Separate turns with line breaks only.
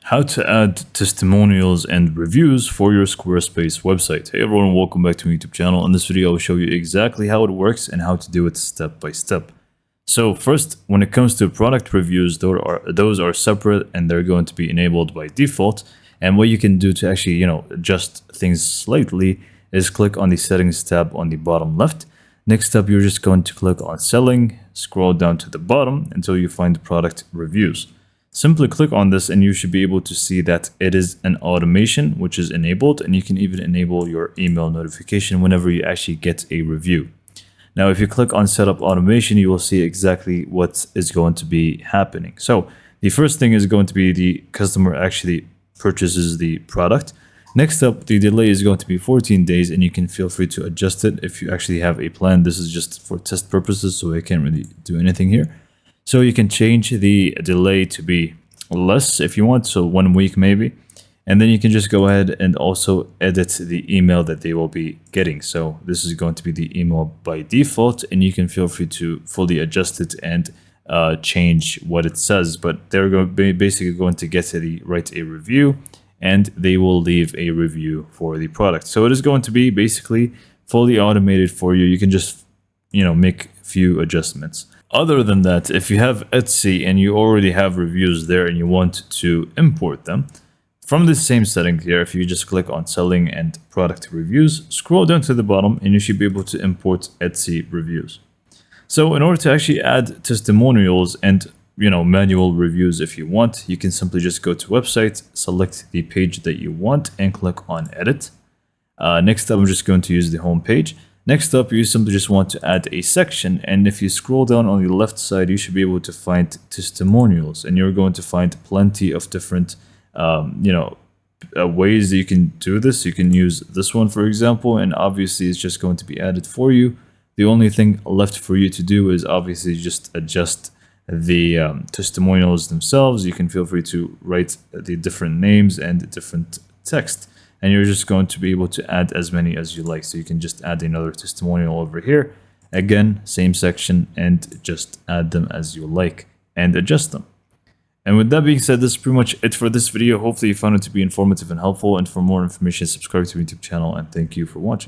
How to add testimonials and reviews for your Squarespace website. Hey everyone, welcome back to my YouTube channel. In this video, I'll show you exactly how it works and how to do it step by step. So first, when it comes to product reviews, those are separate and they're going to be enabled by default. And what you can do to actually, adjust things slightly is click on the settings tab on the bottom left. Next up, you're just going to click on selling, scroll down to the bottom until you find product reviews. Simply click on this and you should be able to see that it is an automation which is enabled, and you can even enable your email notification whenever you actually get a review. Now, if you click on setup automation, you will see exactly what is going to be happening. So the first thing is going to be the customer actually purchases the product. Next up, the delay is going to be 14 days, and you can feel free to adjust it if you actually have a plan. This is just for test purposes, so I can't really do anything here. So you can change the delay to be less if you want, so 1 week maybe. And then you can just go ahead and also edit the email that they will be getting. So this is going to be the email by default, and you can feel free to fully adjust it and change what it says. But they're basically going to write a review, and they will leave a review for the product. So it is going to be basically fully automated for you. You can just, make a few adjustments. Other than that, if you have Etsy and you already have reviews there and you want to import them, from the same setting here, if you just click on selling and product reviews, scroll down to the bottom and you should be able to import Etsy reviews. So in order to actually add testimonials and manual reviews if you want, you can simply just go to website, select the page that you want and click on edit. Next up, I'm just going to use the home page. Next up, you simply just want to add a section, and if you scroll down on the left side, you should be able to find testimonials, and you're going to find plenty of different ways that you can do this. You can use this one, for example, and obviously it's just going to be added for you. The only thing left for you to do is obviously just adjust the testimonials themselves. You can feel free to write the different names and different text, and you're just going to be able to add as many as you like. So you can just add another testimonial over here. Again, same section, and just add them as you like and adjust them. And with that being said, this is pretty much it for this video. Hopefully you found it to be informative and helpful. And for more information, subscribe to my YouTube channel, and thank you for watching.